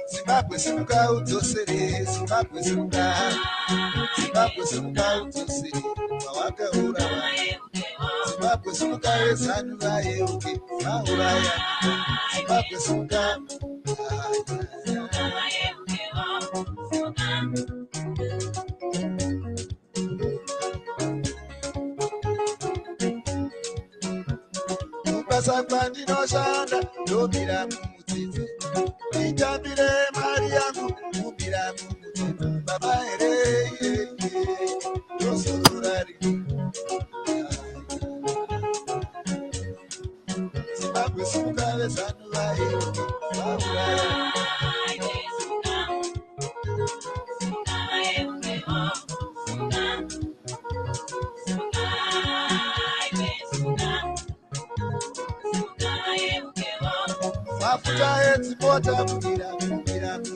Zimbabwe simuka udzosere, Zimbabwe simuka, Zimbabwe simuka udzosere, wawakauraya. Zimbabwe simuka wezanu vayeuke, vauraya. Zimbabwe simuka. Mubasa kwandinoshanda, ndobira mumutsetse. Nitambire mari yangu, mubira mumutsetse. Baba here, yosorari. Zimbabwe simuka wezanu vayeuke, vauraya. Mafuta edzimota mubira mumutsetse.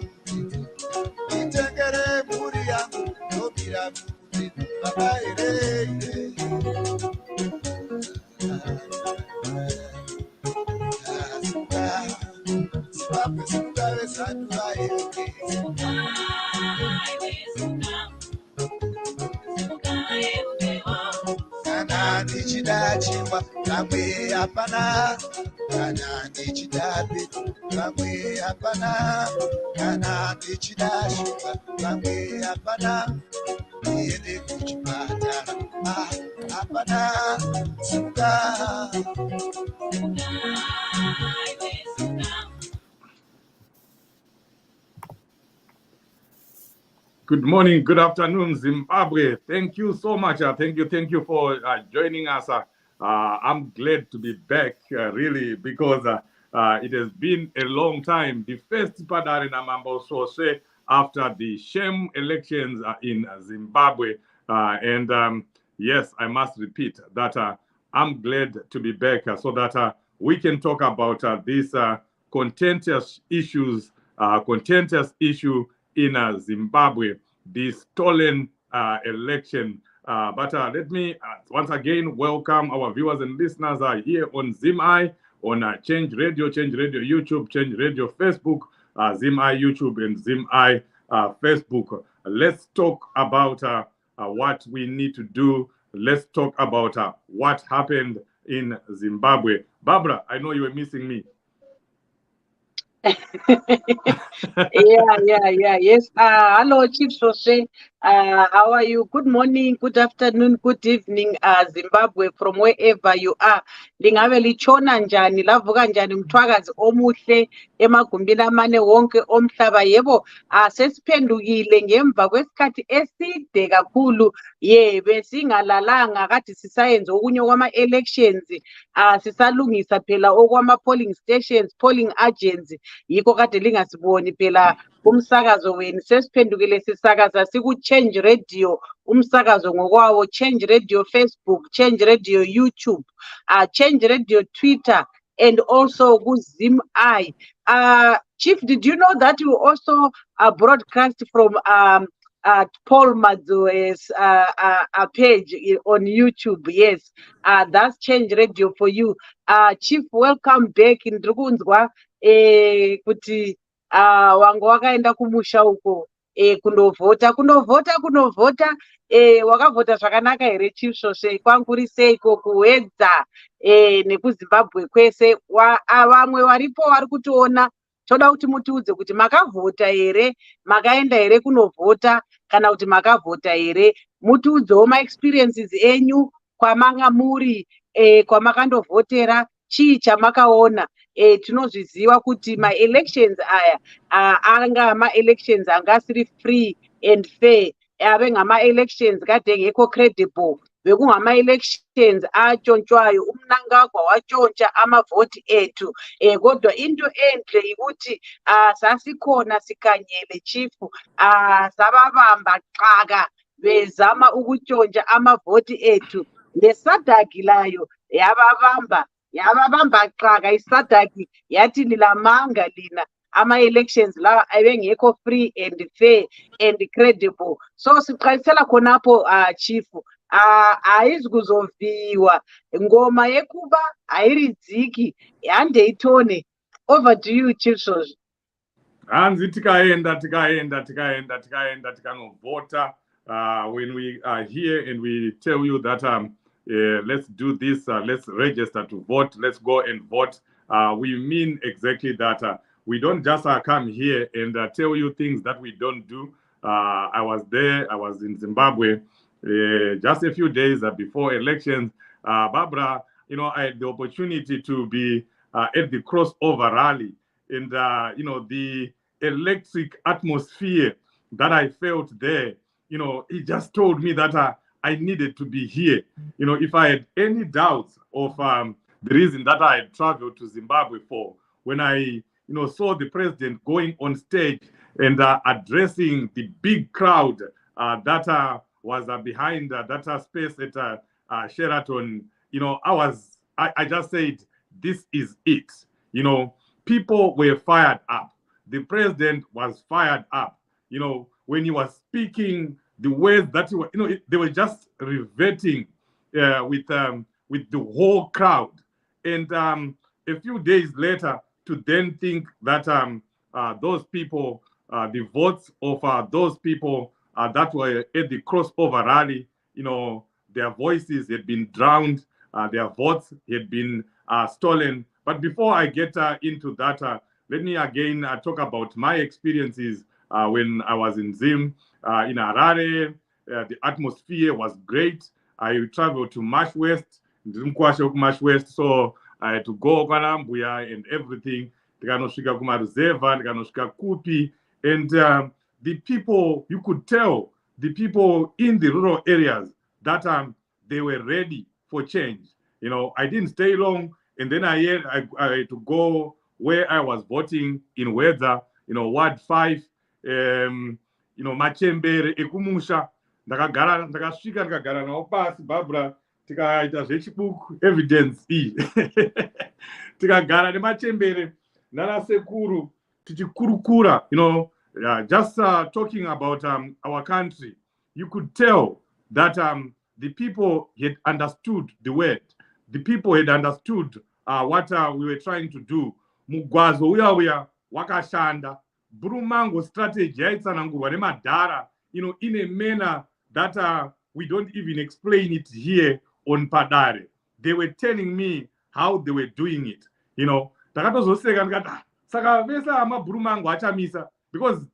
Nitengere mhuri yangu, ndobira mumutsetse. Baba here. Zimbabwe simuka wezanu vayeuke. Kana ndichida chingwa, kamwe hapana. Kana ndichida petu, kamwe hapana. Kana ndichida shuga, kamwe hapana. Ndiende kuchipatara, hapana. Simuka. Good morning, good afternoon, Zimbabwe. Thank you so much. Thank you for joining us. I'm glad to be back, really, because it has been a long time. The first Padare Namambo Sose after the sham elections in Zimbabwe. Yes, I must repeat that I'm glad to be back so that we can talk about this contentious issue in Zimbabwe, the stolen election. But let me once again welcome our viewers and listeners here on ZimEye, on Change Radio YouTube, Change Radio Facebook, ZimEye YouTube, and ZimEye Facebook. Let's talk about what we need to do. Let's talk about what happened in Zimbabwe. Barbara, I know you were missing me. Yes. Hello, Chief Sose. How are you? Good morning, good afternoon, good evening, Zimbabwe, from wherever you are. Lingave lichona njani, lavuka njani mthwakazi omuhle emagumbini amane wonke omhlaba yebo. Sesiphendukile ngemva kwesikhathi eside kakhulu. Besingalalanga kade sisayenza okunye kwama elections. Sisalungisa phela okwama polling stations, polling agents. Yiko kade lingasiboni phela umsakazo wenu. Sesiphendukile sisakaza siku Change Radio, umsakazo ngokwawo, Change Radio Facebook, Change Radio YouTube, Change Radio Twitter, and also ku ZimEye. Chief, did you know that you also broadcast from Paul Mazoe's page on YouTube? Yes, that's Change Radio for you. Chief, welcome back in Drugunzwa. Kuti wangu wakaenda kumusha uko. Kunovota wakavota zvakanaka here Chief Sose? Kwanguri seiko kuedza nekuZimbabwe kwese? Vamwe varipo vari kutiona, toda kuti mutiudze kuti makavhota here, makaenda here kunovhota, kana kuti makavhota here. Mutiudzewo maexperiences enyu kwamanga muri, kwamakandovhotera, chii chamakaona. Tinozviziva kuti ma-elections aya anga ma-elections anga asiri free and fair, ave ngama-elections kadengeko credible, bekungama-elections atshontshwayo, umnangagwa watshontsha amavoti ethu. Kodwa into enhle ikuthi sasikhona sikanyele Chief, sababamba xaka bezama ukutshontsha amavoti ethu. Nesadaki layo yababamba xaka isadaki yathi lilamanga lina ama-elections lawa abengekho free and fair and credible. So siqalisela khonapho chief hayizi kuzoviwa ngoma yekuba ayiridziki handeyitone. Over to you, Chief Soji. Hanzi tikaenda tikanovhota when we are here and we tell you that let's do this, let's register to vote, let's go and vote. We mean exactly that. We don't just come here and tell you things that we don't do. I was there, I was in Zimbabwe just a few days before elections. Barbara, you know, I had the opportunity to be at the crossover rally, and you know, the electric atmosphere that I felt there, you know, it just told me that I needed to be here. You know, if I had any doubts of the reason that I had traveled to Zimbabwe for, when I, you know, saw the president going on stage and addressing the big crowd that was behind that space at Sheraton, you know, I just said, this is it. You know, people were fired up. The president was fired up. You know, when he was speaking, the words that he was, you know, they were just reverting with the whole crowd. And a few days later, to then think that those people, the votes of those people that were at the crossover rally, you know, their voices had been drowned, their votes had been stolen. But before I get into that, let me again talk about my experiences when I was in Zim, in Harare. The atmosphere was great. I traveled to Marsh West, Marsh West, so I had to go Kwanambuya and everything. Ndikanosvika kumaruzeva, ndikanosvika kupi, and the people, you could tell, the people in the rural areas that they were ready for change. You know, I didn't stay long, and then I had to go where I was voting in Wedza, you know, Ward 5, you know, Machembere, Ekumusha, ndakasvika ndikagara nawo pasi, Barbara, tikaita zvechibuku evidence iyi tikagara nemachembere nanasekuru tichikurukura, you know, just talking about our country. You could tell that the people had understood the word. The people had understood what we were trying to do. Mugwazo uya wakashanda. Brumango strategy yaitsanangurwa nemadhara, you know, in a manner that we don't even explain it here on Padare. They were telling me how they were doing it, you know. Because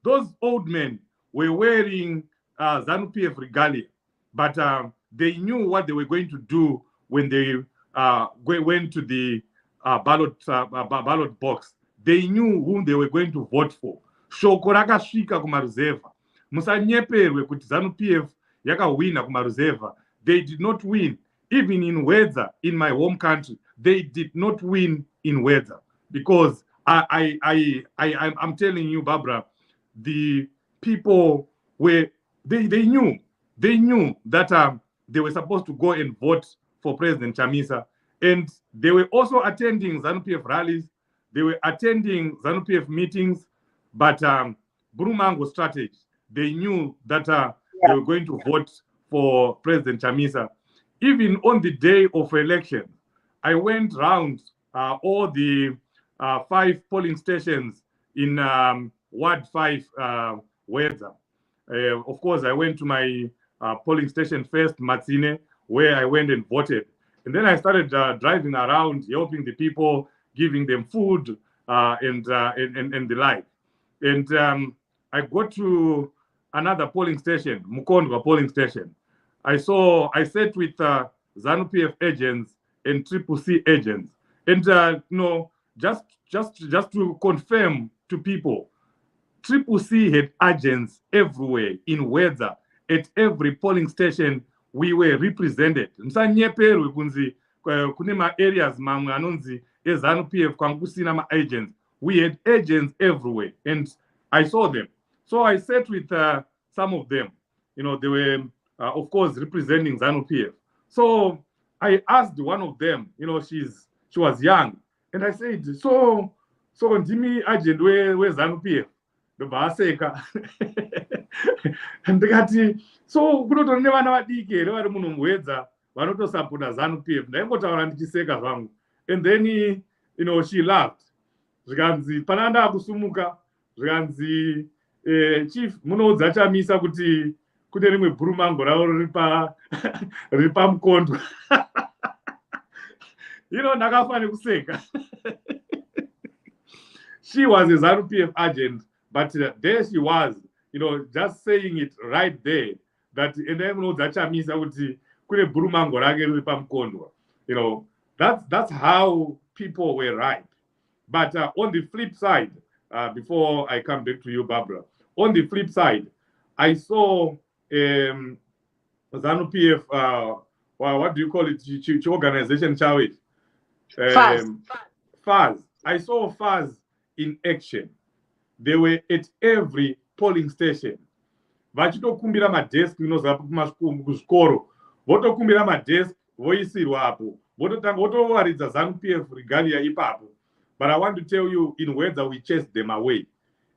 those old men were wearing ZANU-PF regalia, but they knew what they were going to do when they went to the ballot box. They knew whom they were going to vote for. Shoko rakasvika kumaruzeva. Musanyeperwe kuti ZANU-PF yakawina kumaruzeva. They did not win. Even in Wedza, in my home country, they did not win in Wedza. Because I'm telling you, Barbara, the people were, they knew that they were supposed to go and vote for President Chamisa. And they were also attending ZANU-PF rallies. They were attending ZANU-PF meetings. But Brumango strategy, they knew that they were going to vote for President Chamisa. Even on the day of election, I went round all the 5 polling stations in Ward 5 Wedza. Of course, I went to my polling station first, Matsine, where I went and voted. And then I started driving around, helping the people, giving them food and the like. And I got to another polling station, Mukondwa polling station. I sat with ZANU-PF agents and CCC agents. And you know, just to confirm to people, CCC had agents everywhere in Wedza. At every polling station, we were represented. Musanyeperwe kunzi kune ma-areas mamwe anonzi eZANU-PF kwankusina ma-agents. We had agents everywhere, and I saw them. So I sat with some of them. You know, they were, of course, representing ZANU-PF. So I asked one of them, you know, she was young, and I said, so So ndimi agent weZANU-PF ndobva aseka ndikati so kunotori nevana vadiki here vari munhongwedza vanotosapota ZANU-PF. Ndaingotaura ndichiseka zvangu, and then she laughed. Zvikanzi pana ndakusumuka zvikanzi chief munoudza chamisa kuti kune rimwe bhurumango ravo riri pamukondwa. Ndakafa nekuseka. She was a ZANU-PF agent, but there she was, just saying it right there, that ende munoudza chamisa kuti kune bhurumango rake riri pamukondwa. That's how people were right. But on the flip side, before I come back to you, Barbara, on the flip side, I saw ZANU-PF, what do you call it? Organization, Chawit. FAZ. I saw FAZ in action. They were at every polling station. Vachitokumbira madesk inoza kuzvikoro. Votokumbira madesk, voisirwa apo. Votowaridza ZANU-PF regalia ipapo. But I want to tell you, in Wedza, we chased them away.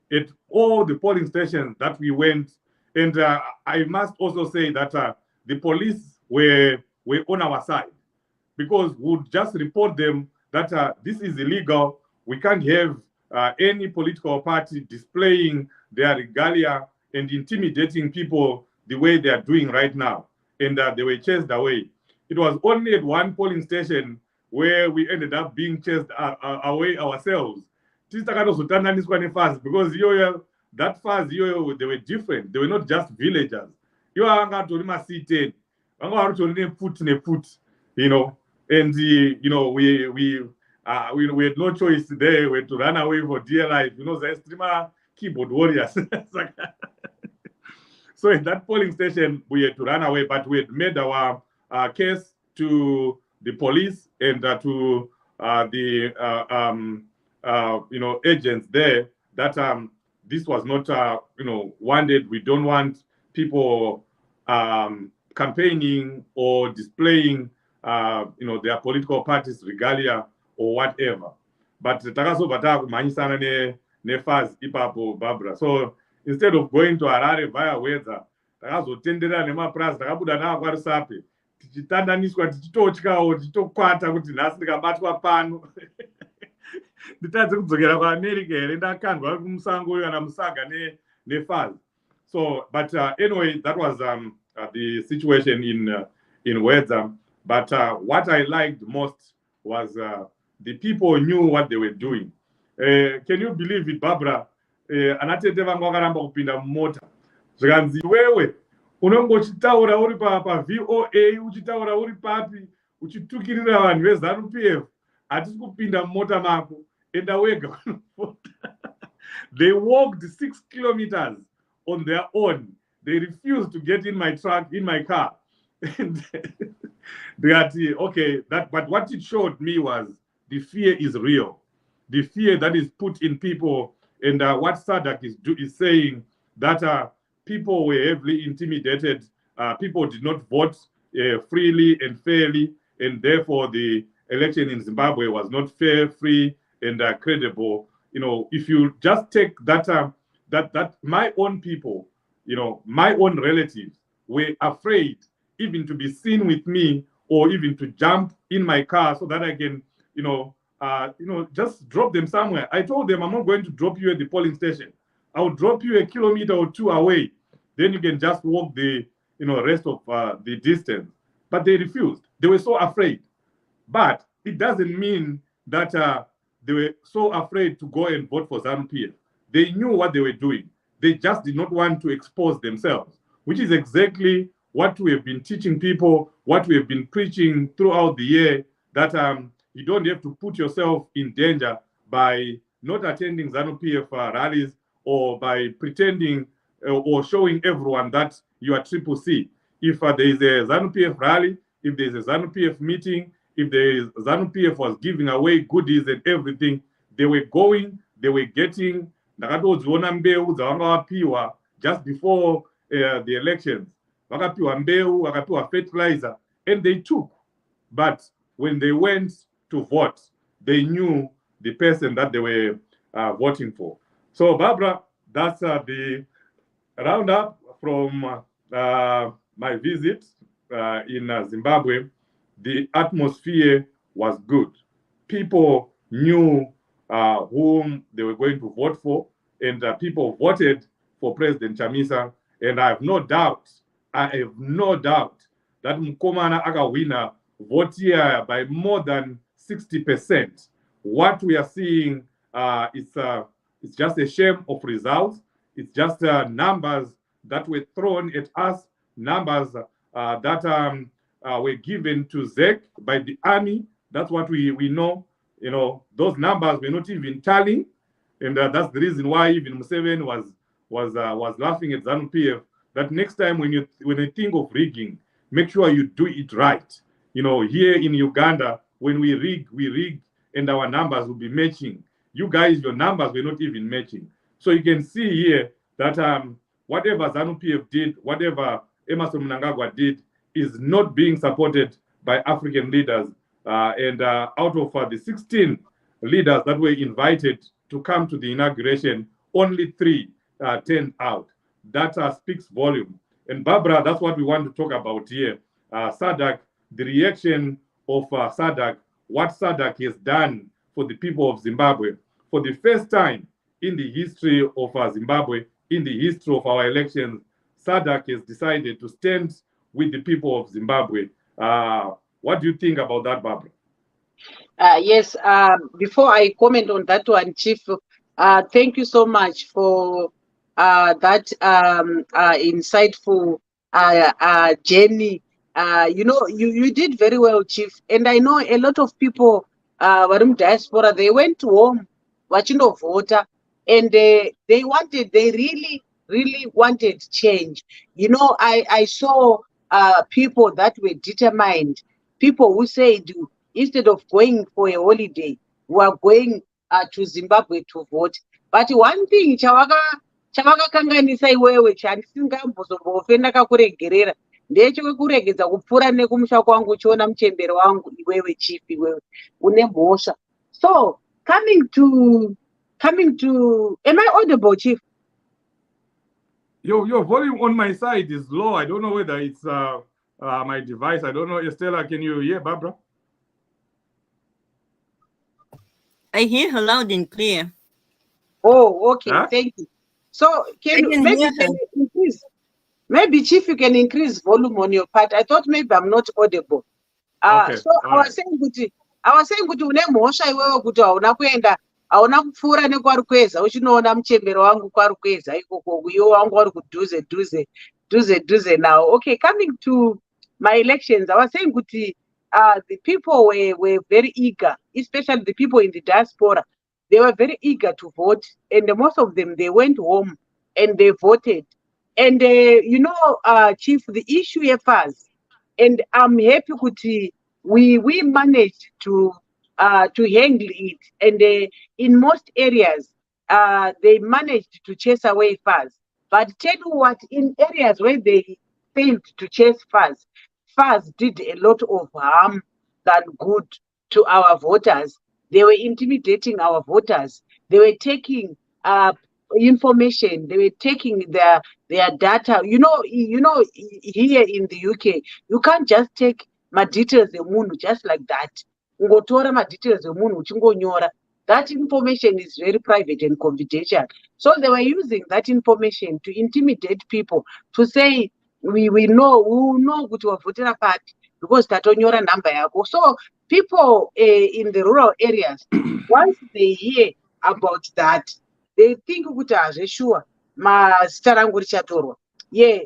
At all the polling stations that we went, and I must also say that the police were on our side, because we would just report them that this is illegal. We can't have any political party displaying their regalia and intimidating people the way they are doing right now. And they were chased away. It was only at one polling station where we ended up being chased away ourselves. Because that FAZ, they were different. They were not just villagers. You are going to C10. I'm going to put, and we had no choice there. We had to run away for dear life. The streamer keyboard warriors. So in that polling station, we had to run away, but we had made our case to the police and to the agents there that this was not wanted. We don't want people campaigning or displaying their political parties regalia or whatever. But takazobata kumanyisana ne FAZ ipapo, Barbara. So instead of going to Harare via Wedza, takazotendera nemaprasi takabuda nawo kwaRusape. Tichitandaniswa tichitotyawo tichitokwata kuti nhasi ndikabatwa pano. Nditadze kudzokera kuAmerica here ndakandwa kumusango kana musaga neFAZ. So but anyway, that was the situation in Wedza. But what I liked most was the people knew what they were doing. Can you believe it, Barbara? Anatete vangu vakaramba kupinda mumota. Zvikanzi wewe unongochitaura uri paVOA, uchitaura uri papi, uchitukirira vanhu veZANU-PF, hatisi kupinda mumota mako, enda wega. They walked 6 kilometers on their own. They refused to get in my car. And but what it showed me was the fear is real. The fear that is put in people, and what Sadak is saying, that people were heavily intimidated. People did not vote freely and fairly, and therefore the election in Zimbabwe was not fair, free, and credible. If you just take that, that my own people, my own relatives were afraid even to be seen with me, or even to jump in my car so that I can, just drop them somewhere. I told them, I'm not going to drop you at the polling station. I'll drop you 1 kilometer or 2 away. Then you can just walk the, rest of the distance. But they refused. They were so afraid. But it doesn't mean that they were so afraid to go and vote for ZANU-PF. They knew what they were doing. They just did not want to expose themselves, which is exactly what we have been teaching people, what we have been preaching throughout the year, that you don't have to put yourself in danger by not attending ZANU-PF rallies, or by pretending or showing everyone that you are Triple C. If there is a ZANU-PF rally, if there is a ZANU-PF meeting, if ZANU-PF was giving away goodies and everything, they were going, they were getting, just before the elections. Vakapiwa mbeu, vakapiwa fertilizer, and they took. But when they went to vote, they knew the person that they were voting for. So, Barbara, that's the roundup from my visit in Zimbabwe. The atmosphere was good. People knew whom they were going to vote for, and people voted for President Chamisa. And I have no doubt that Mkomana Agawina voted here by more than 60%. What we are seeing it's just a shame of results. It's just numbers that were thrown at us, numbers that were given to ZEC by the army. That's what we know. You know, those numbers were not even tallying, and that's the reason why even Museveni was laughing at ZANU-PF. That next time when you think of rigging, make sure you do it right. You know, here in Uganda, when we rig, and our numbers will be matching. You guys, your numbers were not even matching. So you can see here that whatever ZANU-PF did, whatever Emerson Mnangagwa did, is not being supported by African leaders. And out of the 16 leaders that were invited to come to the inauguration, only 3 turned out. That speaks volume. And Barbara, that's what we want to talk about here. SADC, the reaction of SADC, what SADC has done for the people of Zimbabwe. For the first time in the history of Zimbabwe, in the history of our elections, SADC has decided to stand with the people of Zimbabwe. What do you think about that, Barbara? Yes, before I comment on that one, Chief, thank you so much for that insightful journey. You know, you did very well, Chief. And I know a lot of people, diaspora, they went home watching the voter, and they really wanted change. You know, I saw people that were determined, people who said, instead of going for a holiday, we are going to Zimbabwe to vote. But one thing chavakakanganisa iwewe chandisingambozombofe ndakakuregerera ndechekuregedza kupfuura nekumusha kwangu uchiona muchembero wangu iwewe Chief, iwewe une mhosva. So coming to am I audible, Chief? Your volume on my side is low. I don't know whether it's my device. I don't know. Estella, can you hear Barbara? I hear her loud and clear. Oh, okay. Huh? Thank you. So can you increase? Maybe Chief, you can increase volume on your part. I thought maybe I'm not audible. Okay. So I was saying kuti une mhosva iwewe kuti hauna kuenda, hauna kupfuura nekwari kweza uchinoona muchembero wangu kwari kweza ikoko iwo wangu wari kudhuze now. Okay, coming to my elections, I was saying kuti the people were very eager, especially the people in the diaspora. They were very eager to vote, and most of them, they went home and they voted. And you know, Chief, the issue here first, and I'm happy kuti we managed to handle it. And in most areas, they managed to chase away FAS. But tell you what, in areas where they failed to chase FAS did a lot of harm than good to our voters. They were intimidating our voters. They were taking information. They were taking their data. You know, here in the UK, you can't just take my details just like that. That information is very private and confidential. So they were using that information to intimidate people, to say, we know kuti wavhotera pati because tatonyora number yako. So people in the rural areas, once they hear about that, they think kuti sure mazita rangu richatorwa. Yeah,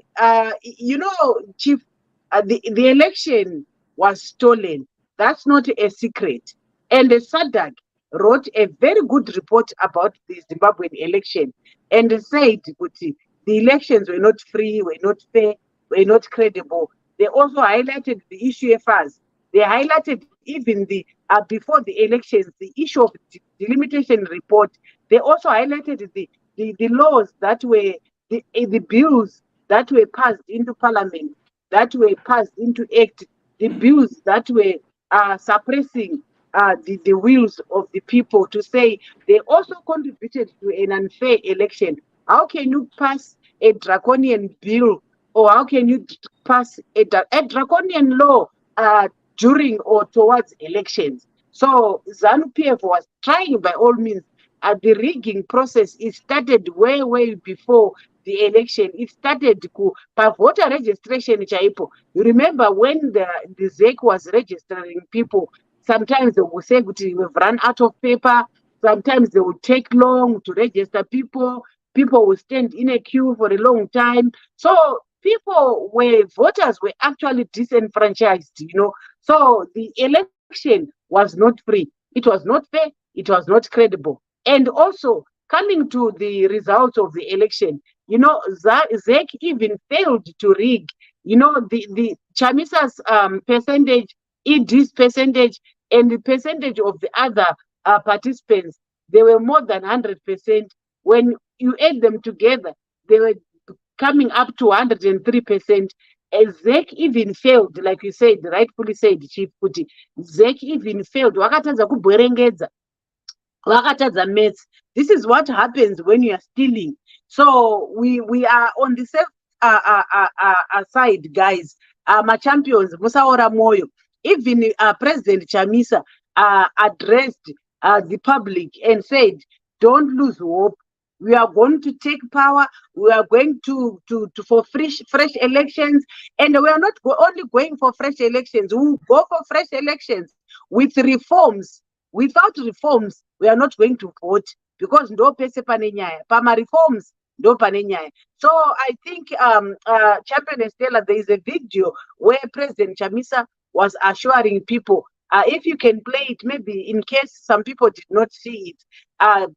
you know, Chief, the election was stolen. That's not a secret. And the SADC wrote a very good report about the Zimbabwean election and said kuti the elections were not free, were not fair, were not credible. They also highlighted the issue of us. They highlighted even the before the elections, the issue of the delimitation report. They also highlighted the laws that were the bills that were passed into parliament, that were passed into act, the bills that were suppressing the wills of the people to say they also contributed to an unfair election. How can you pass a draconian bill, or how can you pass a draconian law during or towards elections? So ZANU-PF was trying by all means. The rigging process, it started way before the election. It started by voter registration chaipo. You remember when the ZEC was registering people, sometimes they will say we've run out of paper. Sometimes they will take long to register people. People will stand in a queue for a long time. So voters were actually disenfranchised. So the election was not free. It was not fair. It was not credible. And also, coming to the results of the election, ZEC even failed to rig. The Chamisa's percentage, ED's percentage, and the percentage of the other participants, they were more than 100%. When you add them together, they were coming up to 103%. And ZEC even failed, like you said, rightfully said, Chief Kuti. ZEC even failed. Wakatadza kubwerengedza. Wakatadza maths. This is what happens when you are stealing. So we are on the safe side, guys. My champions, Musaora Moyo. Even President Chamisa addressed the public and said, don't lose hope. We are going to take power. We are going to for fresh elections, and we are not only going for fresh elections. We will go for fresh elections with reforms. Without reforms, we are not going to vote, because ndo pese pane nyaya. Pama reforms ndo pane nyaya. So I think Champion Estella, there is a video where President Chamisa was assuring people. If you can play it, maybe in case some people did not see it.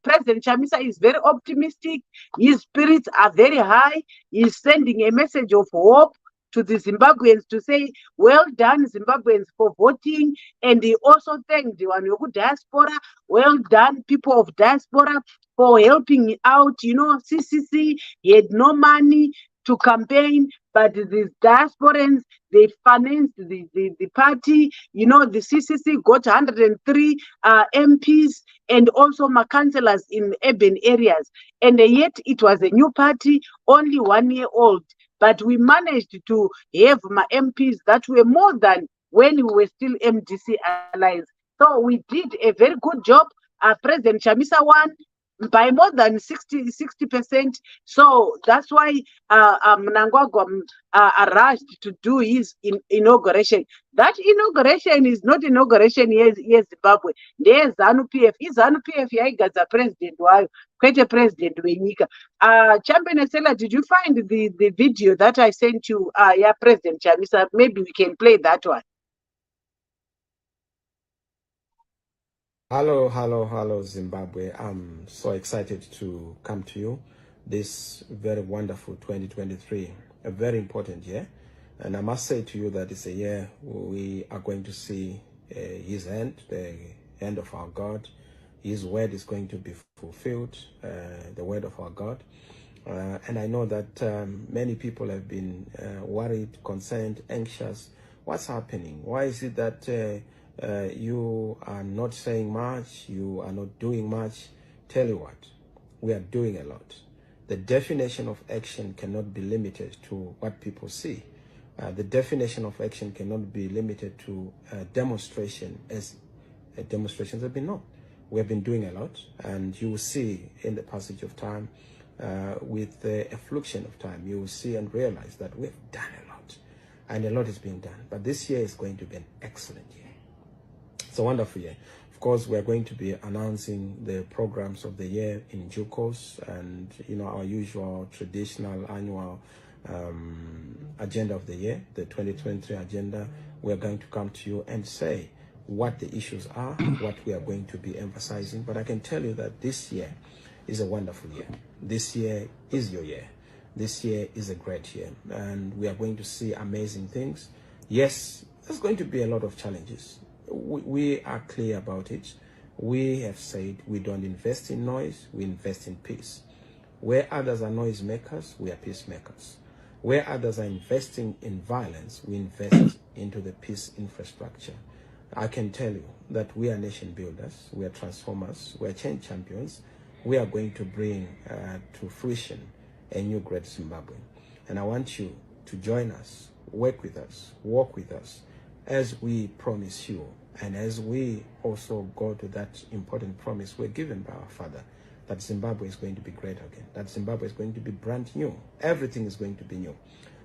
President Chamisa is very optimistic. His spirits are very high. He's sending a message of hope to the Zimbabweans to say, well done, Zimbabweans, for voting. And he also thanked the Wanyoku diaspora. Well done, people of diaspora, for helping out. CCC, he had no money to campaign, but these diasporans, they financed the party. The CCC got 103 MPs and also my councillors in urban areas. And yet it was a new party, only 1 year old. But we managed to have my MPs that were more than when we were still MDC allies. So we did a very good job. President Chamisa won by more than 60%. So that's why Mnangagwa rushed to do his inauguration. That inauguration is not inauguration, yes, Zimbabwe. There's ZANU-PF. Is ZANU-PF yaigadza president wayo, kwete president wenyika. Champion Estella, did you find the video that I sent you? Yeah, President Chamisa, maybe we can play that one. Hello, Zimbabwe. I'm so excited to come to you this very wonderful 2023, a very important year. And I must say to you that it's a year we are going to see his hand, the hand of our God. His word is going to be fulfilled, the word of our God. And I know that many people have been worried, concerned, anxious. What's happening? Why is it that you are not saying much, you are not doing much? Tell you what, we are doing a lot. The definition of action cannot be limited to what people see. The definition of action cannot be limited to demonstration, as demonstrations have been known. We have been doing a lot, and you will see in the passage of time, with the affliction of time, you will see and realize that we've done a lot, and a lot is being done. But this year is going to be an excellent year. It's a wonderful year. Of course, we are going to be announcing the programs of the year in due course, and our usual traditional annual agenda of the year, the 2023 agenda. We are going to come to you and say what the issues are, what we are going to be emphasizing. But I can tell you that this year is a wonderful year. This year is your year. This year is a great year, and we are going to see amazing things. Yes, there's going to be a lot of challenges. We are clear about it. We have said we don't invest in noise, we invest in peace. Where others are noise makers, we are peacemakers. Where others are investing in violence, we invest into the peace infrastructure. I can tell you that we are nation builders, we are transformers, we are change champions. We are going to bring to fruition a new great Zimbabwe. And I want you to join us, work with us, walk with us as we promise you, and as we also go to that important promise we're given by our Father, that Zimbabwe is going to be great again, that Zimbabwe is going to be brand new. Everything is going to be new.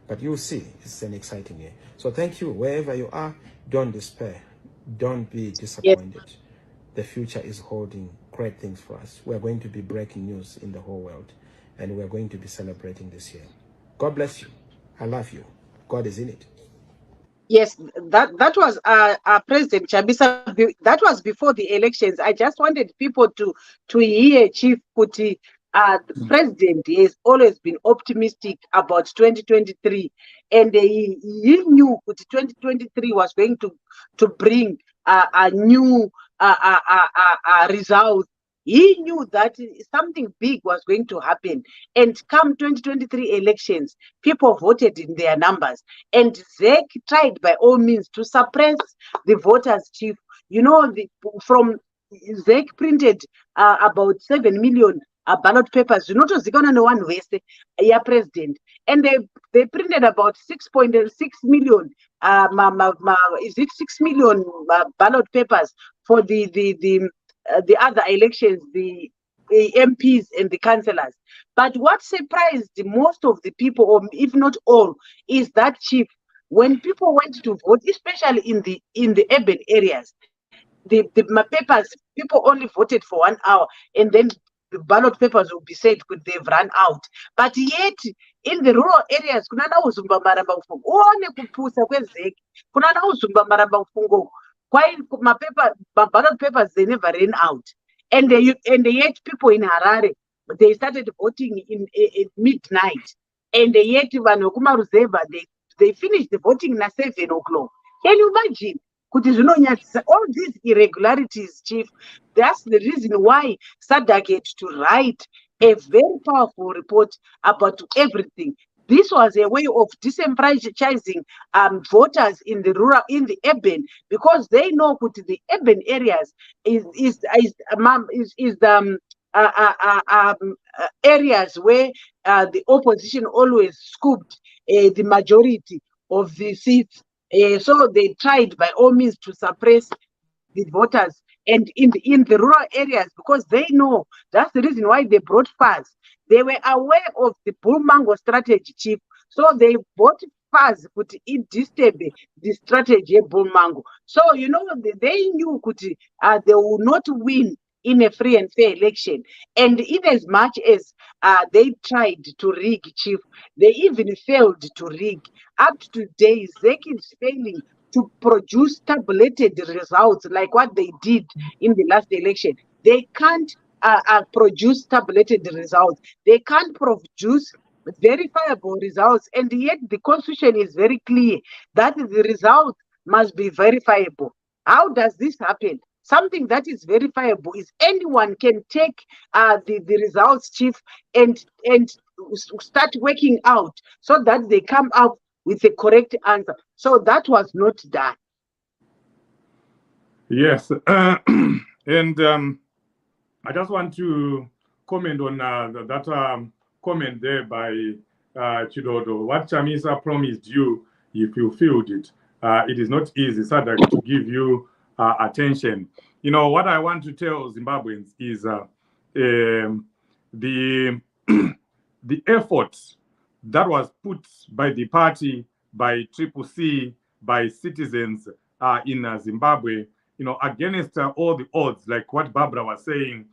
But you'll see, it's an exciting year. So thank you. Wherever you are, don't despair. Don't be disappointed. Yes. The future is holding great things for us. We are going to be breaking news in the whole world, and we are going to be celebrating this year. God bless you. I love you. God is in it. Yes, that was President Chabisa. That was before the elections. I just wanted people to hear Chief Kuti. The president has always been optimistic about 2023, and he knew that 2023 was going to bring a new result. He knew that something big was going to happen. And come 2023 elections, people voted in their numbers. And ZEC tried by all means to suppress the voters, Chief. You know, from ZEC printed about 7 million ballot papers. You know, no one wasted a president. And they printed about 6.6 million, is it 6 million ballot papers for the other elections, the MPs and the councillors. But what surprised most of the people, or if not all, is that, Chief, when people went to vote, especially in the urban areas, the papers, people only voted for 1 hour, and then the ballot papers will be said could they've run out. But yet in the rural areas, kunana uzumba maramba ufungo, one kupusa kwezeki, kunana uzumba maramba ufungo. While my ballot papers, they never ran out. And yet people in Harare, they started voting at midnight. And yet they finished the voting at 7 o'clock. Can you imagine? All these irregularities, Chief, that's the reason why SADC had to write a very powerful report about everything. This was a way of disenfranchising voters in the rural, in the urban, because they know that the urban areas is the areas where the opposition always scooped the majority of the seats. So they tried by all means to suppress the voters, and in the rural areas, because they know that's the reason why they brought FAS. They were aware of the bull mango strategy, Chief. So they bought FAS to disturb the strategy of bull mango. So you know they knew they will not win in a free and fair election. And in as much as they tried to rig, Chief, they even failed to rig. Up to today, ZEC is failing to produce tabulated results like what they did in the last election. They can't produce tabulated results. They can't produce verifiable results. And yet the constitution is very clear that the result must be verifiable. How does this happen? Something that is verifiable is anyone can take the results, Chief, and start working out so that they come up with the correct answer. So that was not done. Yes. And I just want to comment on that comment there by Chidodo. What Chamisa promised you, if you filled it, it is not easy, SADC, to give you attention. You know, what I want to tell Zimbabweans is the the effort that was put by the party, by CCC, by citizens in Zimbabwe, you know, against all the odds, like what Barbara was saying,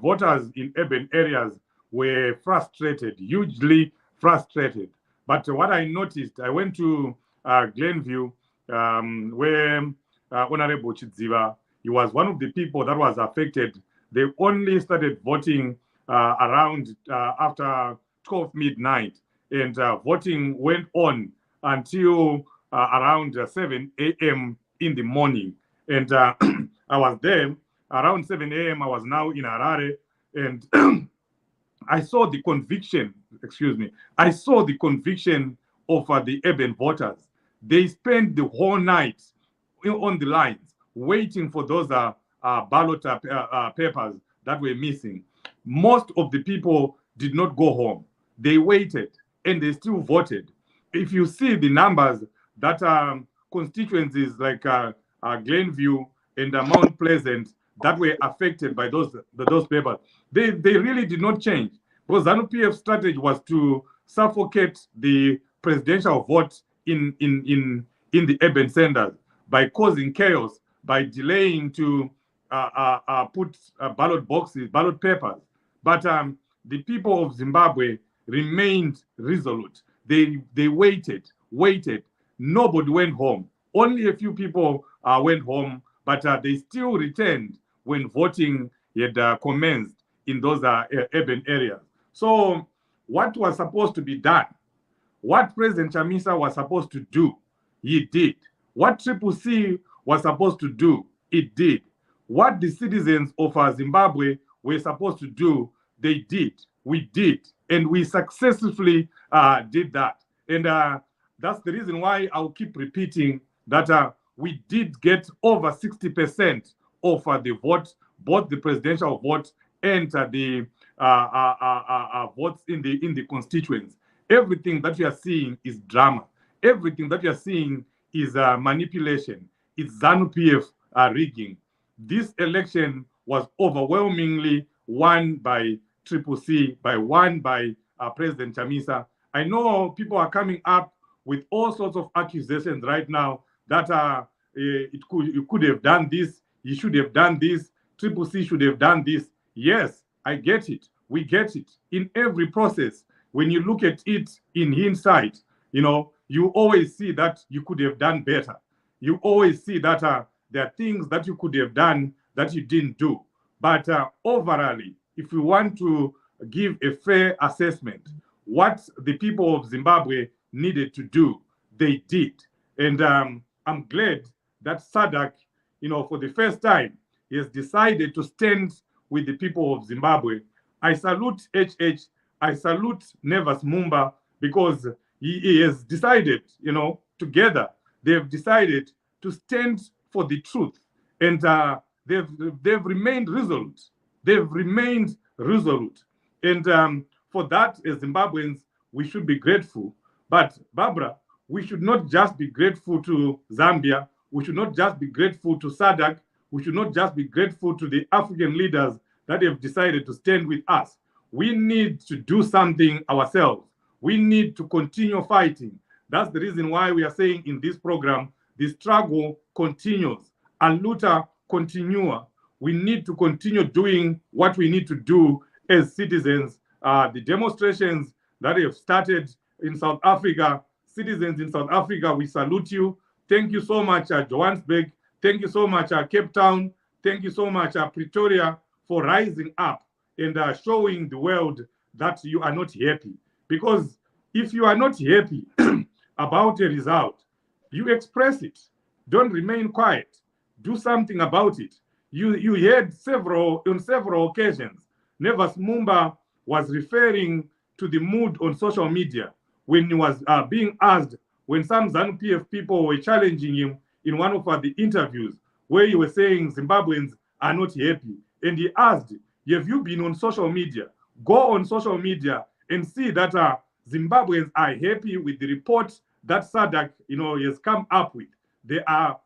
voters in urban areas were frustrated, hugely frustrated. But what I noticed, I went to Glenview, where Honorable Chidziva, he was one of the people that was affected. They only started voting around after 12 midnight, and voting went on until around 7 a.m. in the morning. And I was there around 7 a.m. I was now in Harare, and I saw the conviction, I saw the conviction of the urban voters. They spent the whole night on the lines, waiting for those ballot papers that were missing. Most of the people did not go home. They waited and they still voted. If you see the numbers that constituencies like Glenview and Mount Pleasant that were affected by those papers, they really did not change, because ZANU-PF's strategy was to suffocate the presidential vote in the urban centers by causing chaos, by delaying to put ballot boxes, ballot papers. But the people of Zimbabwe remained resolute. They waited. Nobody went home. Only a few people went home, but they still returned when voting had commenced in those urban areas. So what was supposed to be done, what President Chamisa was supposed to do, he did. What CCC was supposed to do, it did. What the citizens of Zimbabwe were supposed to do, they did. We did. And we successfully did that. And that's the reason why I'll keep repeating that we did get over 60% of the vote, both the presidential vote and the votes in the constituents. Everything that we are seeing is drama. Everything that we are seeing is manipulation. It's ZANU-PF rigging. This election was overwhelmingly won by CCC, by President Chamisa. I know people are coming up with all sorts of accusations right now that you could have done this, you should have done this, CCC should have done this. Yes, I get it. We get it. In every process, when you look at it in hindsight, you always see that you could have done better. You always see that there are things that you could have done that you didn't do. But overall, if we want to give a fair assessment, what the people of Zimbabwe needed to do, they did. And I'm glad that SADC, for the first time, he has decided to stand with the people of Zimbabwe. I salute HH, I salute Nevas Mumba, because he has decided, together, they have decided to stand for the truth. And they've remained resolute. They've remained resolute. And for that, as Zimbabweans, we should be grateful. But Barbara, we should not just be grateful to Zambia. We should not just be grateful to SADC. We should not just be grateful to the African leaders that have decided to stand with us. We need to do something ourselves. We need to continue fighting. That's the reason why we are saying in this program, the struggle continues. A luta continua. We need to continue doing what we need to do as citizens. The demonstrations that have started in South Africa, citizens in South Africa, we salute you. Thank you so much, Johannesburg. Thank you so much, Cape Town. Thank you so much, Pretoria, for rising up and showing the world that you are not happy. Because if you are not happy about a result, you express it. Don't remain quiet. Do something about it. You heard on several occasions, Nevas Mumba was referring to the mood on social media when he was being asked, when some ZANU-PF people were challenging him in one of the interviews, where he was saying Zimbabweans are not happy. And he asked, have you been on social media? Go on social media and see that Zimbabweans are happy with the report that SADC, has come up with. They are,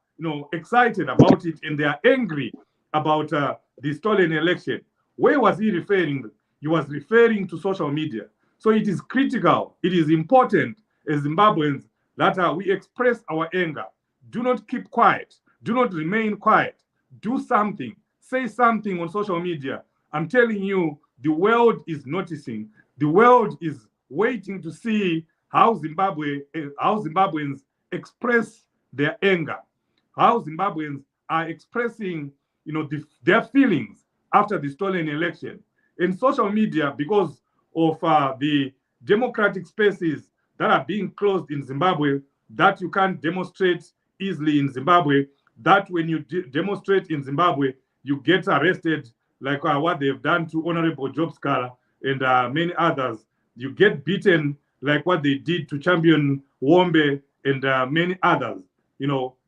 excited about it, and they are angry about the stolen election. Where was he referring? He was referring to social media. So it is critical, it is important as Zimbabweans that we express our anger. Do not keep quiet. Do not remain quiet. Do something. Say something on social media. I'm telling you, the world is noticing. The world is waiting to see how Zimbabweans express their anger, how Zimbabweans are expressing, their feelings after the stolen election. In social media, because of the democratic spaces that are being closed in Zimbabwe, that you can't demonstrate easily in Zimbabwe, that when you demonstrate in Zimbabwe, you get arrested, like what they've done to Honorable Job Scala and many others. You get beaten like what they did to Champion Wombe and many others.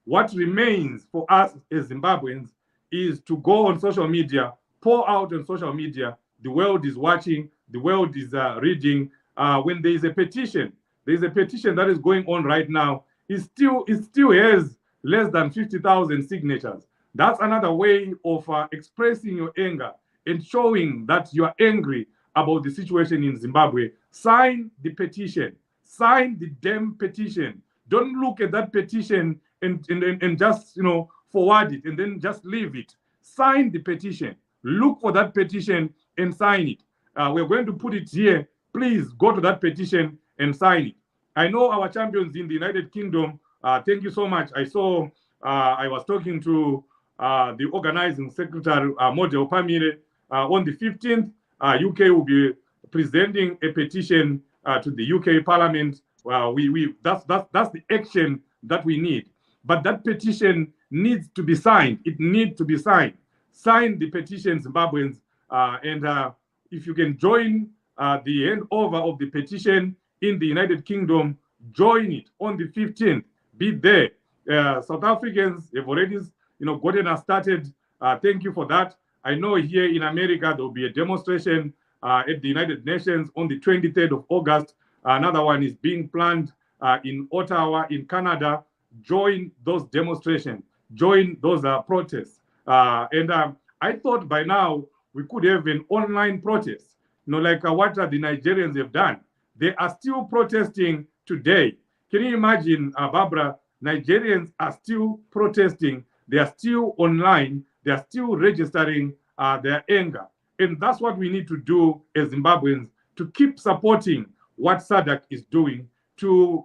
What remains for us as Zimbabweans is to go on social media, pour out on social media. The world is watching, the world is reading. When there is a petition, that is going on right now. It still has less than 50,000 signatures. That's another way of expressing your anger and showing that you are angry about the situation in Zimbabwe. Sign the petition. Sign the damn petition. Don't look at that petition and just forward it and then just leave it. Sign the petition. Look for that petition and sign it. We're going to put it here. Please go to that petition and sign it. I know our champions in the United Kingdom. Thank you so much. I saw. I was talking to the organizing secretary, Model Pamire, on the 15th. UK will be presenting a petition to the UK Parliament. That's the action that we need. But that petition needs to be signed. It needs to be signed. Sign the petition, Zimbabweans, and if you can join the handover of the petition in the United Kingdom, join it on the 15th. Be there. South Africans have already, gotten us started. Thank you for that. I know here in America there will be a demonstration at the United Nations on the 23rd of August. Another one is being planned in Ottawa, in Canada. Join those demonstrations. Join those protests. And I thought by now we could have an online protest, like what the Nigerians have done. They are still protesting today. Can you imagine, Barbara? Nigerians are still protesting. They are still online. They are still registering their anger. And that's what we need to do as Zimbabweans, to keep supporting what SADC is doing, to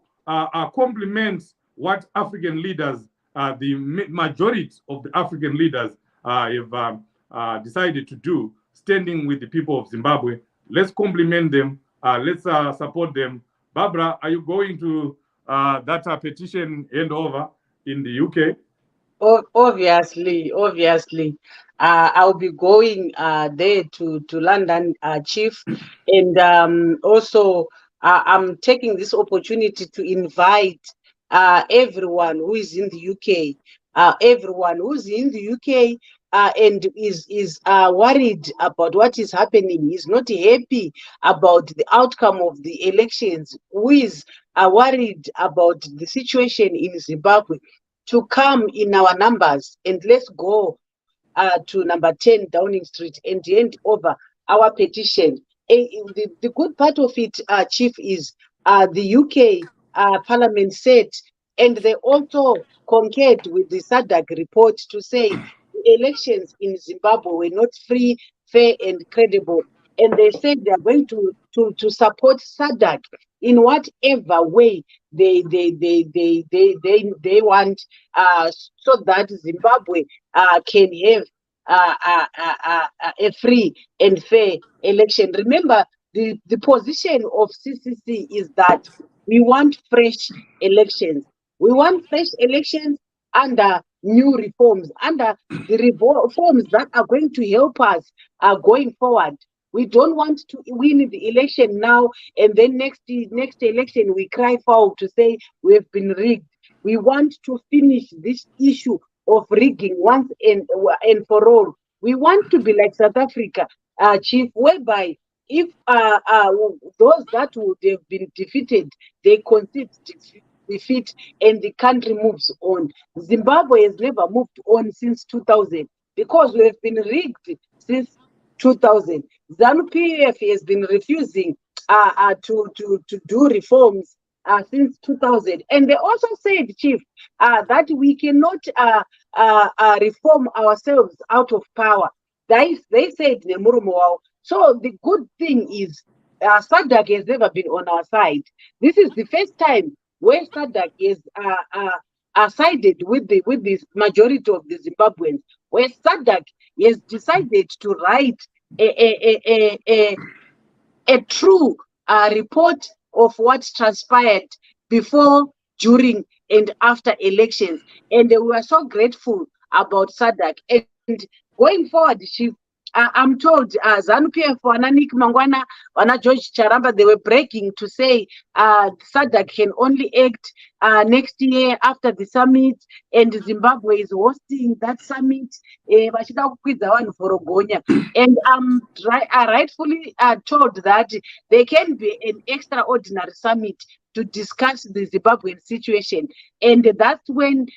complement what African leaders, the majority of the African leaders have decided to do, standing with the people of Zimbabwe. Let's compliment them. Let's support them. Barbara, are you going to that petition handover in the UK? Obviously. I'll be going there to London, Chief, and also I'm taking this opportunity to invite everyone who is in the UK, everyone who's in the UK and is worried about what is happening, is not happy about the outcome of the elections, who is worried about the situation in Zimbabwe, to come in our numbers, and let's go to number 10 Downing Street and hand over our petition. The good part of it, Chief, is the UK Parliament said, and they also concurred with the SADC report to say the elections in Zimbabwe were not free, fair, and credible. And they said they are going to support SADC in whatever way they want, so that Zimbabwe can have a free and fair election. Remember, the position of CCC is that we want fresh elections. We want fresh elections under new reforms, under the reforms that are going to help us going forward. We don't want to win the election now and then next election we cry foul to say we have been rigged. We want to finish this issue of rigging once and for all. We want to be like South Africa, Chief, whereby if those that would have been defeated, they concede defeat and the country moves on. Zimbabwe has never moved on since 2000 because we have been rigged since 2000. ZANU-PF has been refusing to do reforms since 2000. And they also said, Chief, that we cannot reform ourselves out of power. They said, so the good thing is SADC has never been on our side. This is the first time where SADC is sided with the majority of the Zimbabweans, where SADC has decided to write a true report of what transpired before, during, and after elections. And we are so grateful about SADC. And going forward, Chief, I'm told ZANU-PF, Nick Mangwana, George Charamba, they were breaking to say SADC can only act next year after the summit, and Zimbabwe is hosting that summit. And I'm rightfully told that there can be an extraordinary summit to discuss the Zimbabwean situation. And that's when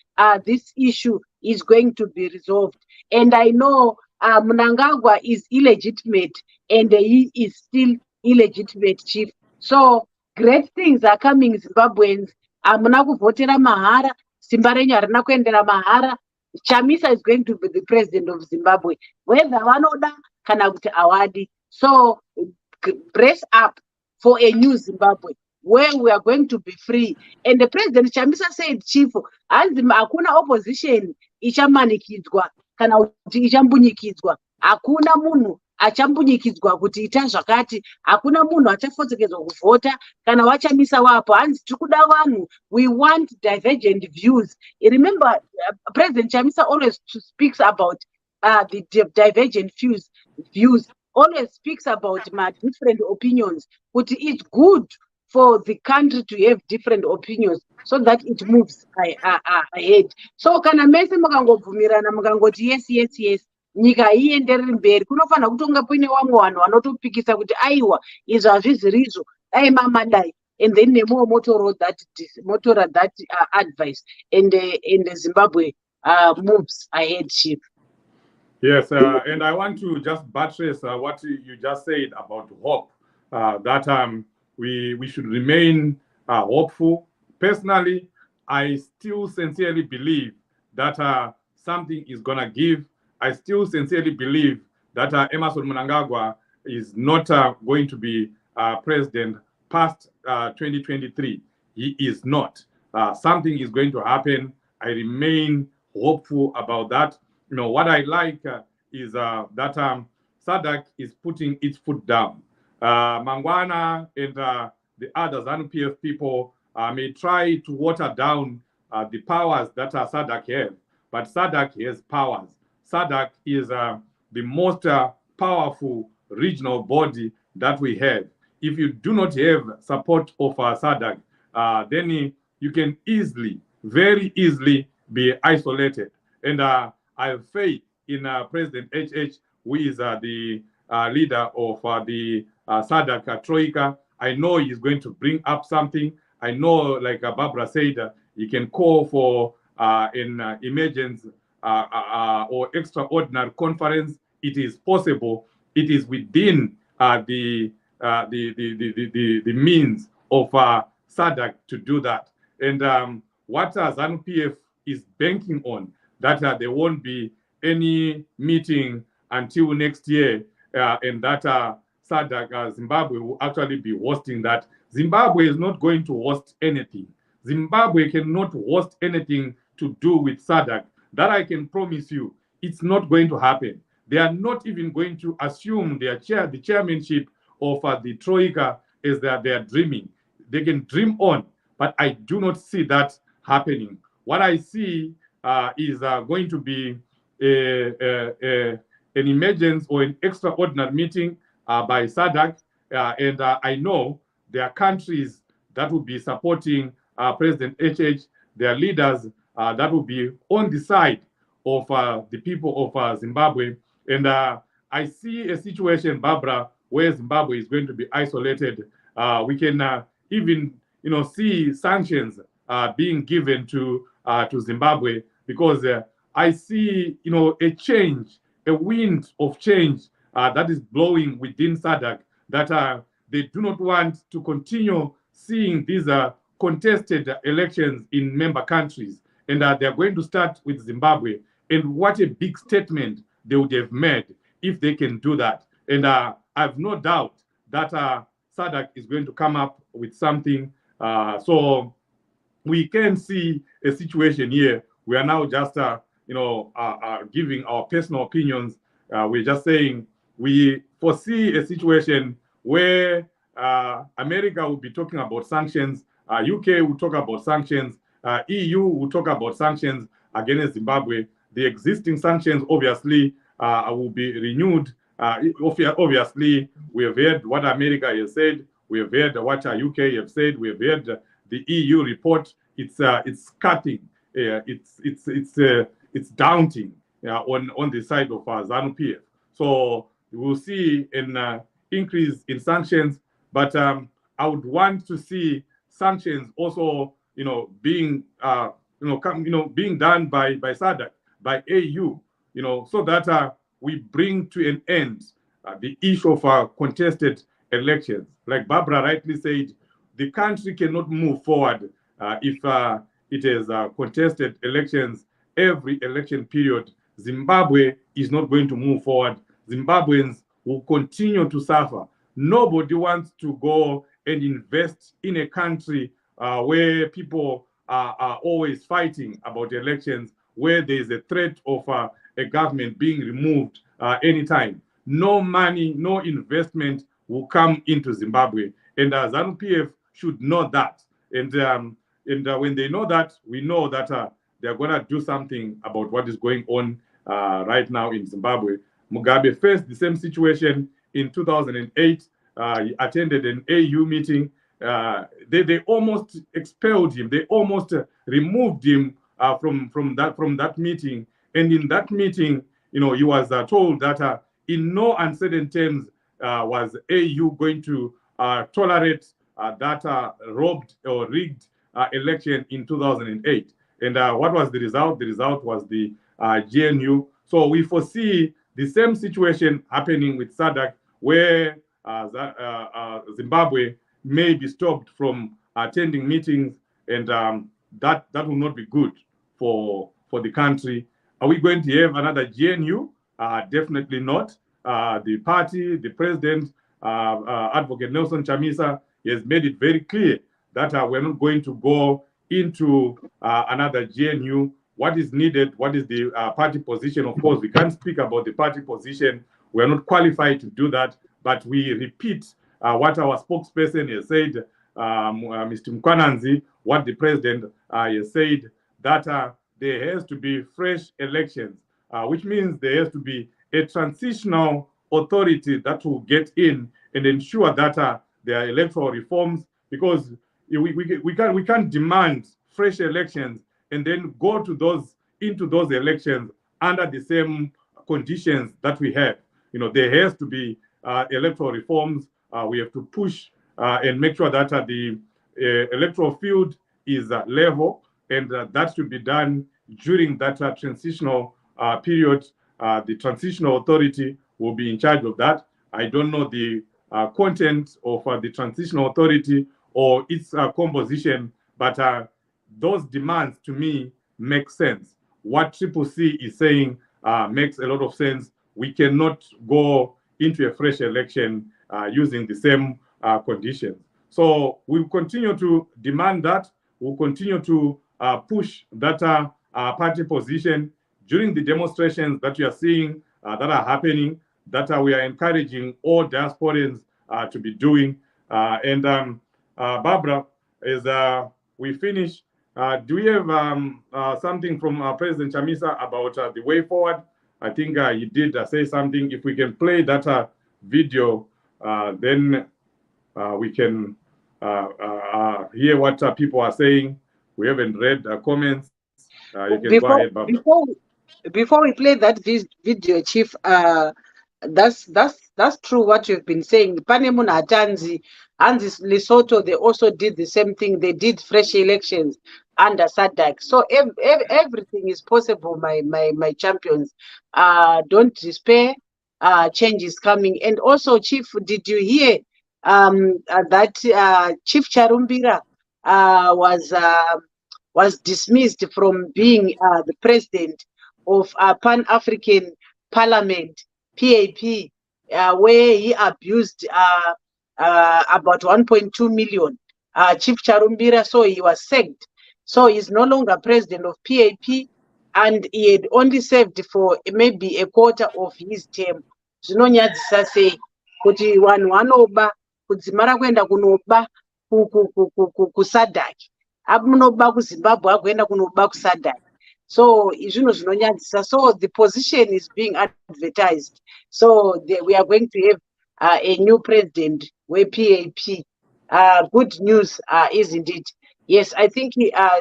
this issue is going to be resolved. And I know Mnangagwa is illegitimate, and he is still illegitimate chief. So great things are coming, Zimbabweans. Muna kuvhotera mahara, simba renyu harina kuendera mahara. Chamisa is going to be the president of Zimbabwe, whether vanoda kana kuti awadi. So brace up for a new Zimbabwe, where we are going to be free. And the President Chamisa said, Chief, hakuna opposition ichamanikidzwa kana kuti ichambunyikidzwa. Hakuna munhu achambunyikidzwa kuti ita zvakati. Hakuna munhu achafotsokedzwa kuvhota kana wachamisa wapo. Hanzi tikuda vanhu. We want divergent views. Remember, President Chamisa always speaks about the divergent views. Always speaks about my different opinions. But it's good for the country to have different opinions so that it moves ahead. So kana mese mukangobvumirana mukangoti yes, nyika ienderere mberi, kunofanira kutonga kuine vamwe vanhu vanotopikisa kuti aiwa izvo hazvizirizvo dai mamadai, and then nemo motora that advice, and Zimbabwe moves ahead, Chief. Yes, and I want to just buttress what you just said about hope, that we should remain hopeful. Personally, I still sincerely believe that something is going to give. I still sincerely believe that Emmerson Mnangagwa is not going to be president past 2023. He is not. Something is going to happen. I remain hopeful about that. You know, what I like is that SADC is putting its foot down. Mangwana and the other ZANU-PF people may try to water down the powers that SADC have, but SADC has powers. SADC is the most powerful regional body that we have. If you do not have support of SADC, then you can very easily be isolated. And I have faith in President HH, who is the leader of the SADC Troika. I know he's going to bring up something. I know, like Barbara said, he can call for an emergency or extraordinary conference. It is possible. It is within the means of SADC to do that. And what ZANU-PF is banking on, that there won't be any meeting until next year, and that SADC Zimbabwe will actually be hosting that. Zimbabwe is not going to host anything. Zimbabwe cannot host anything to do with SADC. That I can promise you, it's not going to happen. They are not even going to assume the chairmanship of the Troika as they are dreaming. They can dream on, but I do not see that happening. What I see is going to be an emergence or an extraordinary meeting by SADC, and I know there are countries that will be supporting President HH, their leaders that will be on the side of the people of Zimbabwe. And I see a situation, Barbara, where Zimbabwe is going to be isolated. We can even, see sanctions being given to Zimbabwe, because I see, a change, a wind of change that is blowing within SADC, that they do not want to continue seeing these contested elections in member countries, and they're going to start with Zimbabwe. And what a big statement they would have made if they can do that. And I have no doubt that SADC is going to come up with something. So we can see a situation here. We are now just, giving our personal opinions. We're just saying we foresee a situation where America will be talking about sanctions, UK will talk about sanctions, EU will talk about sanctions against Zimbabwe. The existing sanctions, obviously, will be renewed Obviously, we have heard what America has said. We have heard what UK have said. We have heard the EU report. It's cutting. It's daunting on the side of ZANU-PF. So we'll see an increase in sanctions, but I would want to see sanctions also, being being done by SADC, by AU, so that we bring to an end the issue of contested elections. Like Barbara rightly said, the country cannot move forward if it has contested elections every election period. Zimbabwe is not going to move forward. Zimbabweans will continue to suffer. Nobody wants to go and invest in a country where people are always fighting about elections, where there is a threat of a government being removed anytime. No money, no investment will come into Zimbabwe. And ZANU-PF should know that. And when they know that, we know that they're going to do something about what is going on right now in Zimbabwe. Mugabe faced the same situation in 2008. He attended an AU meeting. They almost expelled him. They almost removed him from that meeting. And in that meeting, he was told that in no uncertain terms was AU going to tolerate that robbed or rigged election in 2008. And what was the result? The result was the GNU. So we foresee the same situation happening with SADC, where Zimbabwe may be stopped from attending meetings, and that will not be good for the country. Are we going to have another GNU? Definitely not. The party, the president, Advocate Nelson Chamisa, has made it very clear that we're not going to go into another GNU. What is needed? What is the party position? Of course, we can't speak about the party position. We're not qualified to do that, but we repeat what our spokesperson has said, Mr. Mkwananzi, what the president has said, that there has to be fresh elections, which means there has to be a transitional authority that will get in and ensure that there are electoral reforms, because we can't demand fresh elections and then go into those elections under the same conditions that we have. There has to be electoral reforms. We have to push and make sure that the electoral field is level, and that should be done during that transitional period. The transitional authority will be in charge of that. I don't know the content of the transitional authority or its composition, but those demands to me make sense. What CCC is saying makes a lot of sense. We cannot go into a fresh election using the same conditions. So we'll continue to demand that. We'll continue to push that party position during the demonstrations that you are seeing that are happening, that we are encouraging all diasporans to be doing. Barbara, as we finish, do we have something from President Chamisa about the way forward? I think he did say something. If we can play that video, then we can hear what people are saying. We haven't read comments. You can go ahead, Barbara. Before we play that video, Chief, that's true what you've been saying. Panemun Atanzi and this Lesotho, they also did the same thing. They did fresh elections under SADC. So everything is possible, my champions. Don't despair. Change is coming. And also, Chief, did you hear that Chief Charumbira was dismissed from being the president of Pan-African Parliament, PAP, where he abused about 1.2 million. Chief Charumbira, so he was sacked. So he's no longer president of PAP, and he had only served for maybe a quarter of his term. Zvinonyadzisa sei kuti vanhu vanoba kudzimara kuenda kunoba kusadhaki, amunoba kuZimbabwe akuenda kunoba kusadhaki. So so the position is being advertised. So we are going to have a new president with PAP. Good news, isn't it? Yes, I think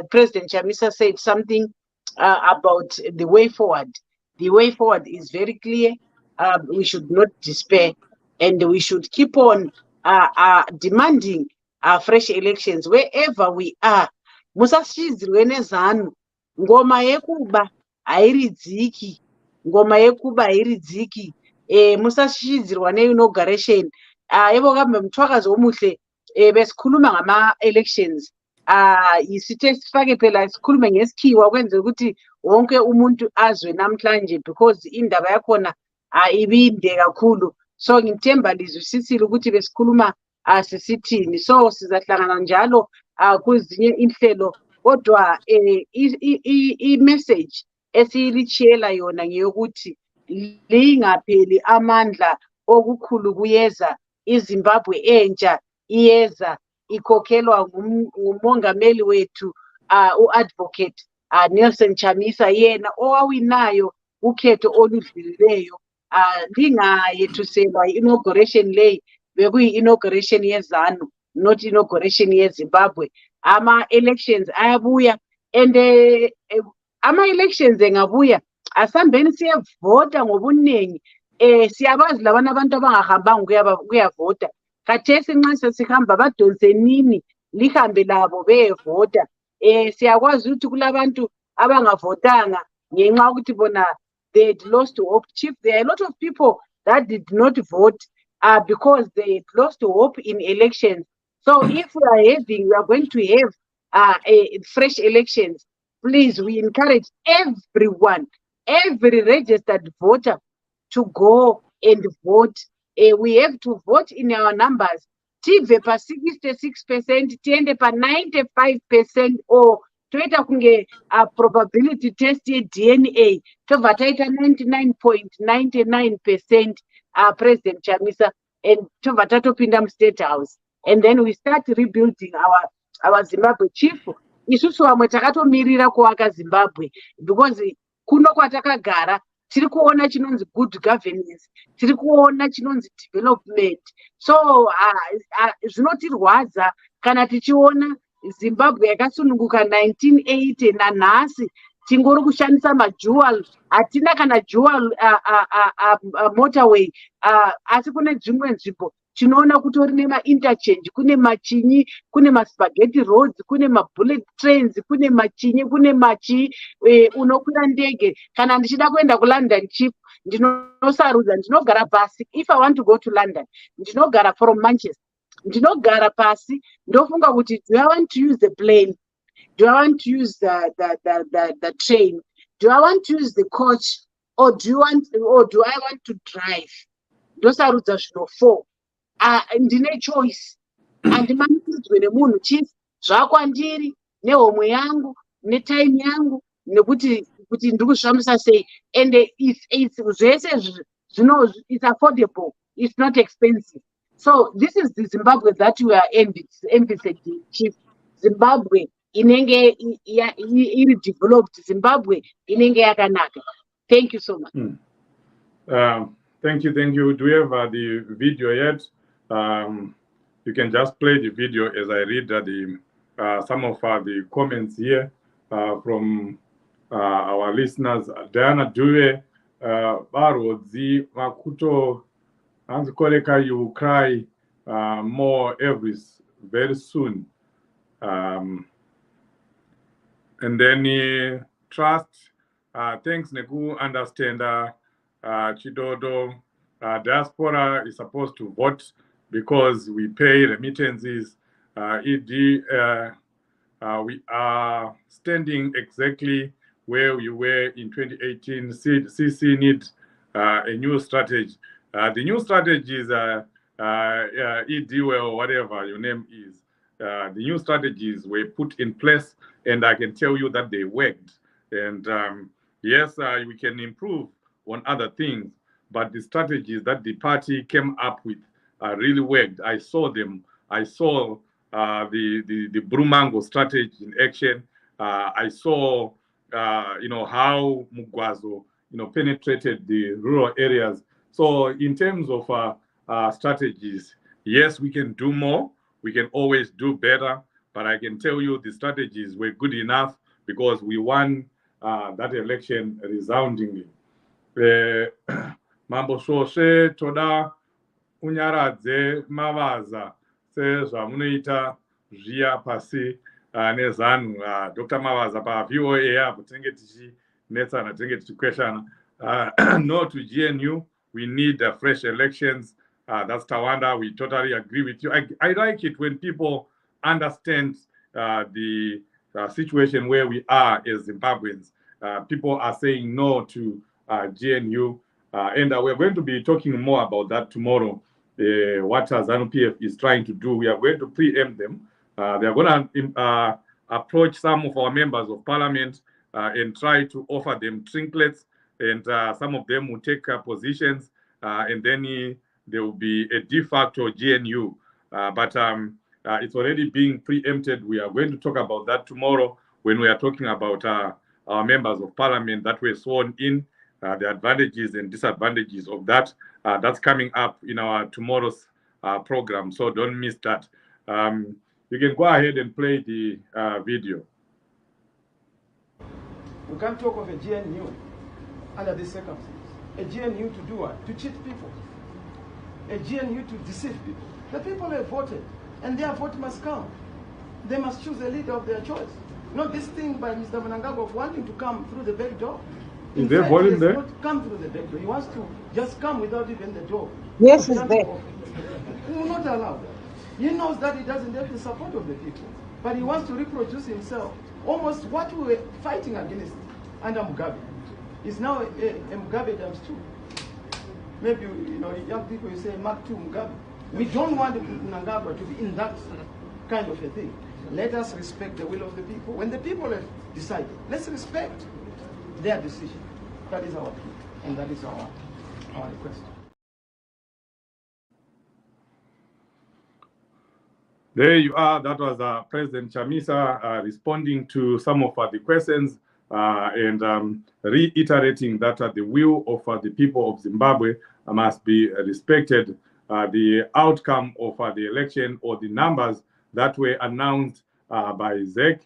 President Chamisa said something about the way forward. The way forward is very clear. We should not despair, and we should keep on demanding fresh elections wherever we are. Musashizirwe nezano. Ngoma yekuba hairidziki. Ngoma yekuba hairidziki. Musashizirwa ne-inauguration. Yebo kambe mthwakazi omuhle besikhuluma ngama-elections. Sithe sifake phela sikhulume ngesikhiwa kwenzela ukuthi wonke umuntu azwe namhlanje because indaba yakhona ibinde kakhulu. So ngithemba lizwisisile ukuthi besikhuluma sisithini. So sizahlangana njalo kuzinye inhlelo kodwa i-message esiyilitshiyela yona ngeyokuthi lingapheli amandla okukhulu kuyeza iZimbabwe entsha iyeza ikhokhelwa ngumongameli wethu u-advocate Nelson Chamisa yena owawinayo ukhetho oludlulileyo. Lingayethuselwa i-inauguration leyi bekuyi-inauguration yezanu not inauguration yeZimbabwe. Ama-elections ayabuya and ama-elections engabuya asambeni siyevota ngobuningi. Siyabazi labana abantu abangahambanga kuyavota. Khathesi nxa sesihamba badonse nini lihambe labo beyevota. Siyakwazi ukuthi kulabantu abangavotanga ngenxa yokuthi bona they had lost hope. Chief, there are a lot of people that did not vote because they had lost hope in elections. So if we are going to have fresh elections, please, we encourage everyone, every registered voter to go and vote. We have to vote in our numbers. Tive pa 66%, tiende pa 95% or toita kunge probability test ye DNA. Tova taita 99.99% President Chamisa and tova tato pindam State House. And then we start rebuilding our Zimbabwe. Chief, isusu wamwe takatomirira kuwaka Zimbabwe because kuno kwatakagara tiri kuona chinonzi good governance, tiri kuona chinonzi development. So zvinotirwadza kana tichiona Zimbabwe yakasununguka 1980 nanhasi tingori kushandisa madual, hatina kana dual motorway, asi kune dzimwe nzvimbo tinoona kutori nema-interchange, kune machinyi, kune maspaghetti roads, kune mabullet trains, kune machinyi, kune machi unokwira ndege. Kana ndichida kuenda kuLondon, Chief, ndinosarudza ndinogara pasi. If I want to go to London, ndinogara from Manchester, ndinogara pasi ndofunga kuti do I want to use the plane, do I want to use the train, do I want to use the coach, or do I want to drive? Ndosarudza zvino 4. Ndine choice. Andimanikidzwe nemunhu, Chief, zvakwandiri nehomwe yangu netime yangu nekuti ndiri kuzvifambisa sei. And zvese zvino it's affordable, it's not expensive. So this is the Zimbabwe that we are envisaging, Chief. Zimbabwe inenge iri developed, Zimbabwe inenge yakanaka. Thank you so much. Thank you. Do we have the video yet? You can just play the video as I read some of the comments here from our listeners. Diana Due, Barodzi, Makuto, Anzikoleka, you will cry more very soon. And then trust, thanks Neku, understand Chidodo, diaspora is supposed to vote because we pay remittances. We are standing exactly where we were in 2018. CC needs a new strategy. The new strategy is ED or whatever your name is. The new strategies were put in place, and I can tell you that they worked. And yes, we can improve on other things, but the strategies that the party came up with really worked. I saw them. I saw the Brumango strategy in action. I saw how Mugwazo, penetrated the rural areas. So in terms of strategies, yes, we can do more. We can always do better. But I can tell you the strategies were good enough because we won that election resoundingly. Mambo Shoshe Toda unyaradze mavaza sezvamunoita zviya pasi nezanhu Dr. Mavaza pa-VOA apo tinenge tichinetsana, tinenge tichikweshana. No to GNU, we need fresh elections. That's Tawanda, we totally agree with you. I like it when people understand the situation where we are as Zimbabweans. People are saying no to GNU, and we're going to be talking more about that tomorrow. What ZANU-PF is trying to do, we are going to preempt them. They are going to approach some of our members of parliament and try to offer them trinkets, and some of them will take positions, and then there will be a de facto GNU. But it's already being preempted. We are going to talk about that tomorrow when we are talking about our members of parliament that were sworn in, the advantages and disadvantages of that. That's coming up in our tomorrow's program, so don't miss that. You can go ahead and play the video. We can't talk of a GNU under these circumstances. A GNU to do what? To cheat people. A GNU to deceive people. The people have voted, and their vote must count. They must choose a leader of their choice. Not this thing by Mr. Mnangagwa of wanting to come through the back door. Is there volume there? Not come through the back door. He wants to just come without even the door. Yes, it's there. He will not allow that. He knows that he doesn't have the support of the people, but he wants to reproduce himself. Almost what we were fighting against under Mugabe is now a Mugabe times 2. Maybe young people, you say Mark 2 Mugabe. We don't want Mnangagwa to be in that kind of a thing. Let us respect the will of the people. When the people have decided, let's respect their decision. That is our plea, and that is our request. There you are. That was President Chamisa responding to some of the questions and reiterating that the will of the people of Zimbabwe must be respected. The outcome of the election or the numbers that were announced by ZEC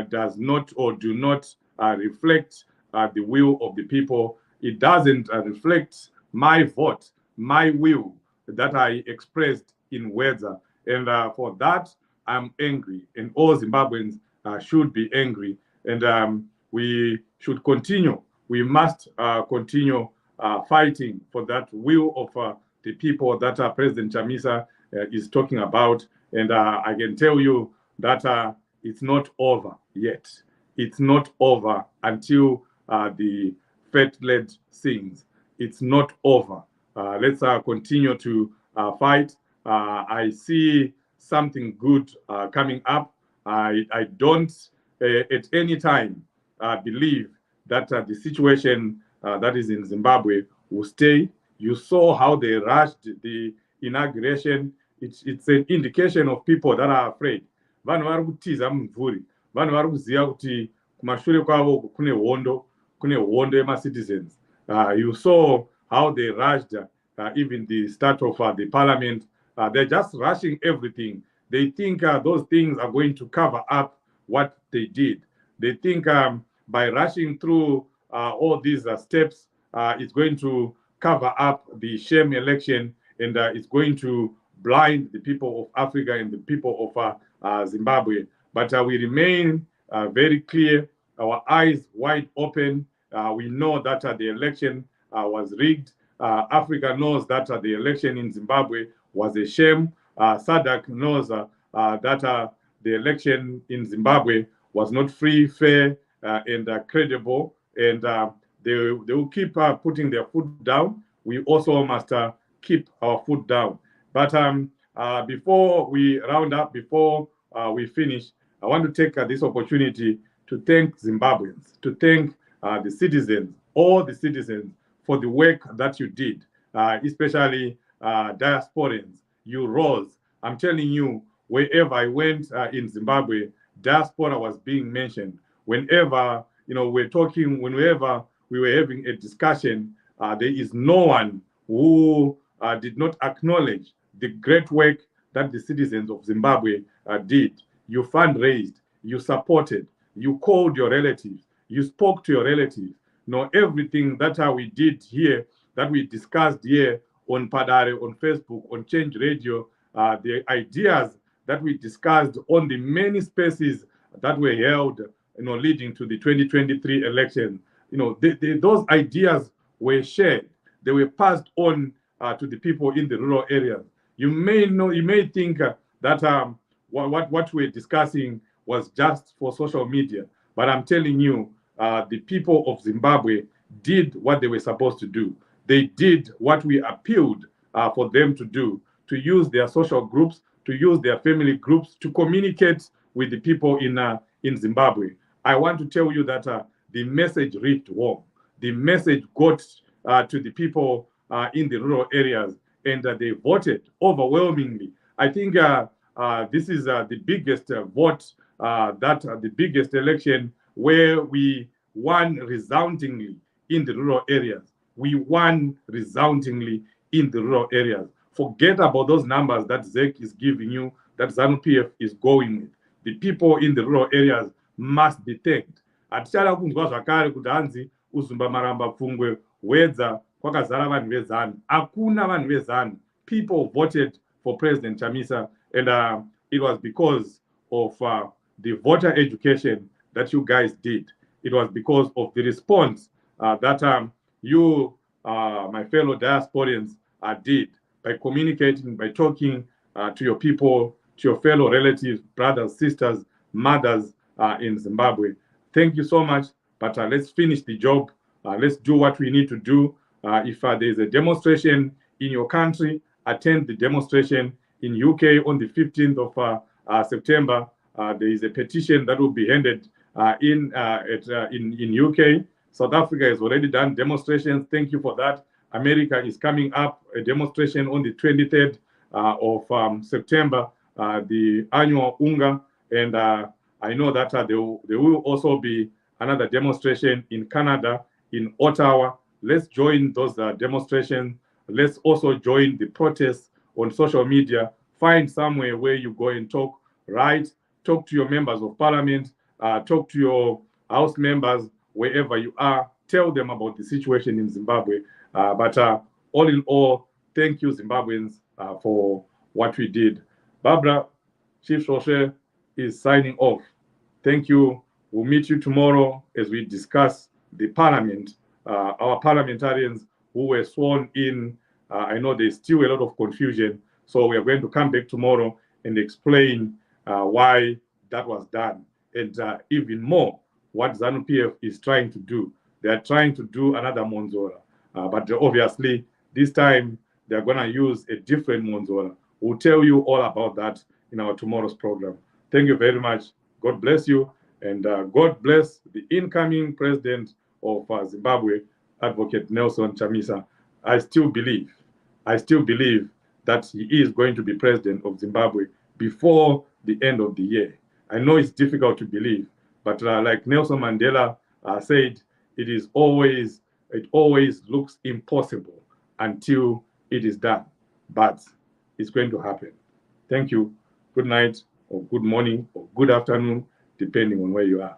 does not or do not reflect the will of the people. It doesn't reflect my vote, my will that I expressed in words. And for that, I'm angry. And all Zimbabweans should be angry. And we should continue. We must continue fighting for that will of the people that President Chamisa is talking about. And I can tell you that it's not over yet. It's not over until the fat-led sings. It's not over. Let's continue to fight. I see something good coming up. I don't at any time believe that the situation that is in Zimbabwe will stay. You saw how they rushed the inauguration. It's an indication of people that are afraid. Vanhu vari kutiza mumvuri. Vanhu vari kuziva kuti kumashure kwavo kune hondo yema-citizens. You saw how they rushed even the start of the parliament. They're just rushing everything. They think those things are going to cover up what they did. They think by rushing through all these steps, it's going to cover up the sham election, and it's going to blind the people of Africa and the people of Zimbabwe. But we remain very clear, our eyes wide open. We know that the election was rigged. Africa knows that the election in Zimbabwe was a shame. SADC knows that the election in Zimbabwe was not free, fair, and credible, and they will keep putting their foot down. We also must keep our foot down. But before we round up, before we finish, I want to take this opportunity to thank Zimbabweans, to thank the citizens, all the citizens, for the work that you did, especially diasporans. You rose. I'm telling you, wherever I went in Zimbabwe, diaspora was being mentioned. Whenever we're talking, whenever we were having a discussion, there is no one who did not acknowledge the great work that the citizens of Zimbabwe did. You fundraised, you supported, you called your relatives, you spoke to your relatives. Everything that we did here, that we discussed here on Padare, on Facebook, on Change Radio, the ideas that we discussed on the many spaces that were held, leading to the 2023 election. Those ideas were shared. They were passed on to the people in the rural areas. You may think that what we're discussing was just for social media, but I'm telling you, the people of Zimbabwe did what they were supposed to do. They did what we appealed for them to do, to use their social groups, to use their family groups, to communicate with the people in Zimbabwe. I want to tell you that the message reached home. The message got to the people in the rural areas, and they voted overwhelmingly. I think this is the biggest vote, the biggest election where we won resoundingly in the rural areas. We won resoundingly in the rural areas. Forget about those numbers that ZEC is giving you, that ZANU-PF is going with. The people in the rural areas must be thanked. Hatichada kunzwa zvakare kuti hanzi uzumba maramba pfungwe wedza kwakazara vanhu vezanu. Hakuna vanhu vezanu. People voted for President Chamisa, and it was because of the voter education that you guys did. It was because of the response that you, my fellow diasporians, did by communicating, by talking to your people, to your fellow relatives, brothers, sisters, mothers in Zimbabwe. Thank you so much, but let's finish the job. Let's do what we need to do. If there's a demonstration in your country, attend the demonstration. In UK on the 15th of September, there is a petition that will be handed in UK. South Africa has already done demonstrations. Thank you for that. America is coming up, a demonstration on the 23rd of September, the annual UNGA, and I know that there will also be another demonstration in Canada, in Ottawa. Let's join those demonstrations. Let's also join the protests on social media. Find somewhere where you go and talk, write, talk to your members of parliament, talk to your house members, wherever you are. Tell them about the situation in Zimbabwe. But all in all, thank you, Zimbabweans, for what we did. Barbara, Chief Shoshe is signing off. Thank you. We'll meet you tomorrow as we discuss the parliament, our parliamentarians who were sworn in. I know there's still a lot of confusion, so we are going to come back tomorrow and explain why that was done, and even more, what ZANU-PF is trying to do. They are trying to do another Monzora, but obviously this time they're going to use a different Monzora. We'll tell you all about that in our tomorrow's program. Thank you very much. God bless you, and God bless the incoming president of Zimbabwe, Advocate Nelson Chamisa. I still believe that he is going to be president of Zimbabwe before the end of the year. I know it's difficult to believe, but like Nelson Mandela said, it always looks impossible until it is done, but it's going to happen. Thank you. Good night, or good morning, or good afternoon, depending on where you are.